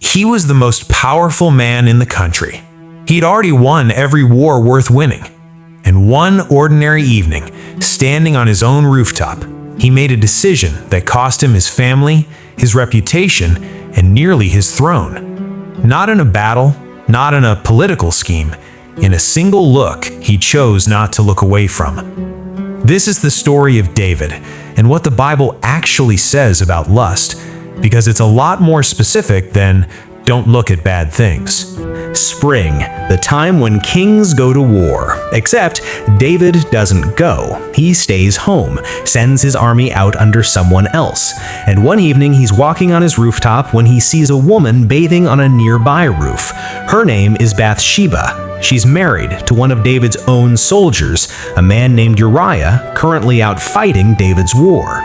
He was the most powerful man in the country. He'd already won every war worth winning. And one ordinary evening, standing on his own rooftop, he made a decision that cost him his family, his reputation, and nearly his throne. Not in a battle, not in a political scheme. In a single look, he chose not to look away from. This is the story of David and what the Bible actually says about lust, because it's a lot more specific than "don't look at bad things." Spring, the time when kings go to war. Except David doesn't go. He stays home, sends his army out under someone else. And one evening he's walking on his rooftop when he sees a woman bathing on a nearby roof. Her name is Bathsheba. She's married to one of David's own soldiers, a man named Uriah, currently out fighting David's war.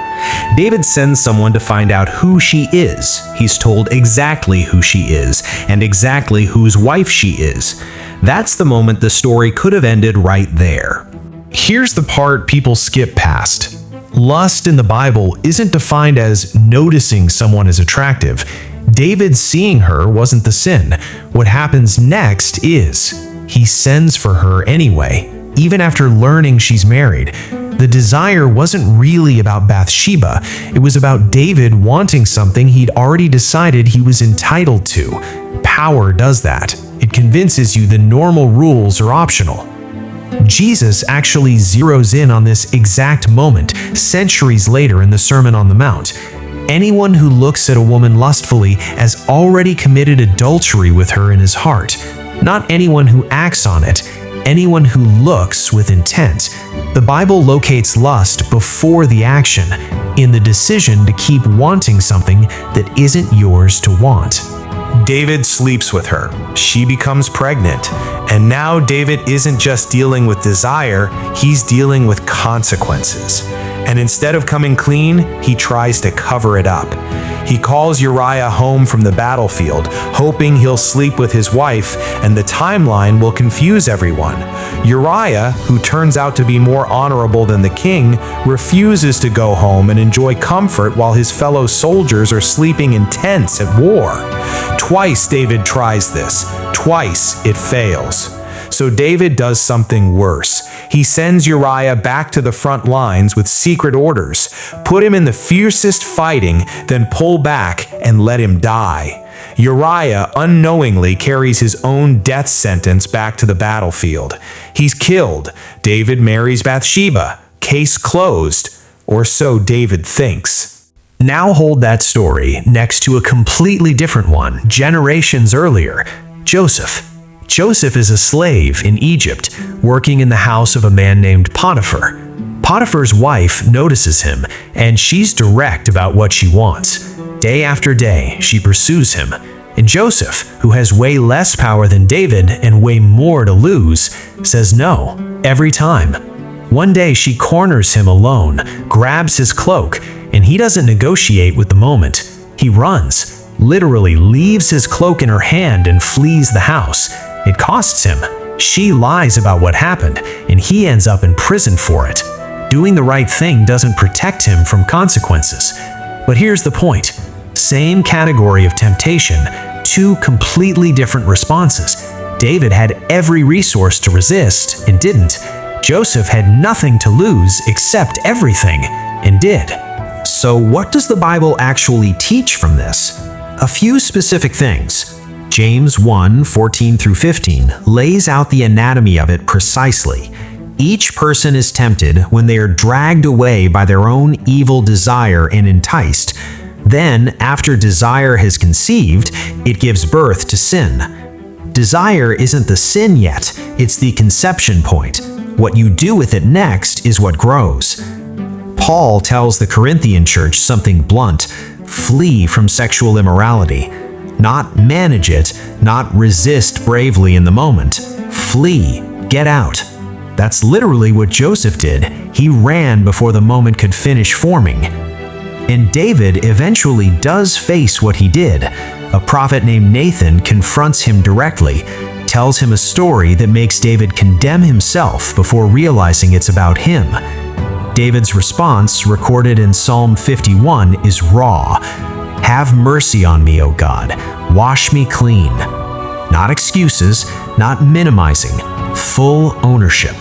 David sends someone to find out who she is. He's told exactly who she is and exactly whose wife she is. That's the moment the story could have ended right there. Here's the part people skip past. Lust in the Bible isn't defined as noticing someone as attractive. David seeing her wasn't the sin. What happens next is he sends for her anyway, even after learning she's married. The desire wasn't really about Bathsheba. It was about David wanting something he'd already decided he was entitled to. Power does that. It convinces you the normal rules are optional. Jesus actually zeroes in on this exact moment centuries later in the Sermon on the Mount. Anyone who looks at a woman lustfully has already committed adultery with her in his heart. Not anyone who acts on it, anyone who looks with intent. The Bible locates lust before the action, in the decision to keep wanting something that isn't yours to want. David sleeps with her. She becomes pregnant. And now David isn't just dealing with desire, he's dealing with consequences. And instead of coming clean, he tries to cover it up. He calls Uriah home from the battlefield, hoping he'll sleep with his wife, and the timeline will confuse everyone. Uriah, who turns out to be more honorable than the king, refuses to go home and enjoy comfort while his fellow soldiers are sleeping in tents at war. Twice David tries this. Twice it fails. So David does something worse. He sends Uriah back to the front lines with secret orders. Put him in the fiercest fighting, then pull back and let him die. Uriah unknowingly carries his own death sentence back to the battlefield. He's killed. David marries Bathsheba. Case closed. Or so David thinks. Now hold that story next to a completely different one, generations earlier. Joseph. Joseph is a slave in Egypt, working in the house of a man named Potiphar. Potiphar's wife notices him, and she's direct about what she wants. Day after day, she pursues him. And Joseph, who has way less power than David and way more to lose, says no, every time. One day she corners him alone, grabs his cloak, and he doesn't negotiate with the moment. He runs, literally leaves his cloak in her hand and flees the house. It costs him. She lies about what happened, and he ends up in prison for it. Doing the right thing doesn't protect him from consequences. But here's the point. Same category of temptation, two completely different responses. David had every resource to resist and didn't. Joseph had nothing to lose except everything and did. So what does the Bible actually teach from this? A few specific things. James 1:14-15 lays out the anatomy of it precisely. Each person is tempted when they are dragged away by their own evil desire and enticed. Then, after desire has conceived, it gives birth to sin. Desire isn't the sin yet, it's the conception point. What you do with it next is what grows. Paul tells the Corinthian church something blunt: flee from sexual immorality. Not manage it, not resist bravely in the moment. Flee, get out. That's literally what Joseph did. He ran before the moment could finish forming. And David eventually does face what he did. A prophet named Nathan confronts him directly, tells him a story that makes David condemn himself before realizing it's about him. David's response, recorded in Psalm 51, is raw. "Have mercy on me, O God. Wash me clean. Not excuses, not minimizing, full ownership.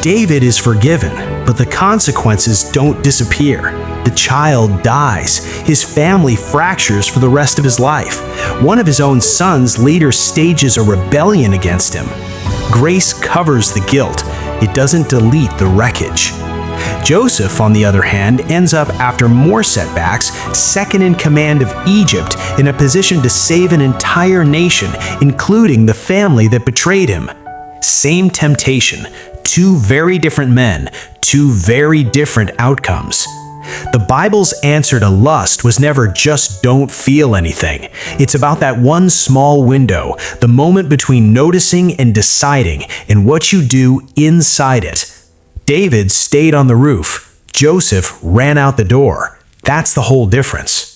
David is forgiven, but the consequences don't disappear. The child dies. His family fractures for the rest of his life. One of his own sons later stages a rebellion against him. Grace covers the guilt. It doesn't delete the wreckage. Joseph, on the other hand, ends up, after more setbacks, second in command of Egypt, in a position to save an entire nation, including the family that betrayed him. Same temptation, two very different men, two very different outcomes. The Bible's answer to lust was never just don't feel anything. It's about that one small window, the moment between noticing and deciding, and what you do inside it. David stayed on the roof. Joseph ran out the door. That's the whole difference.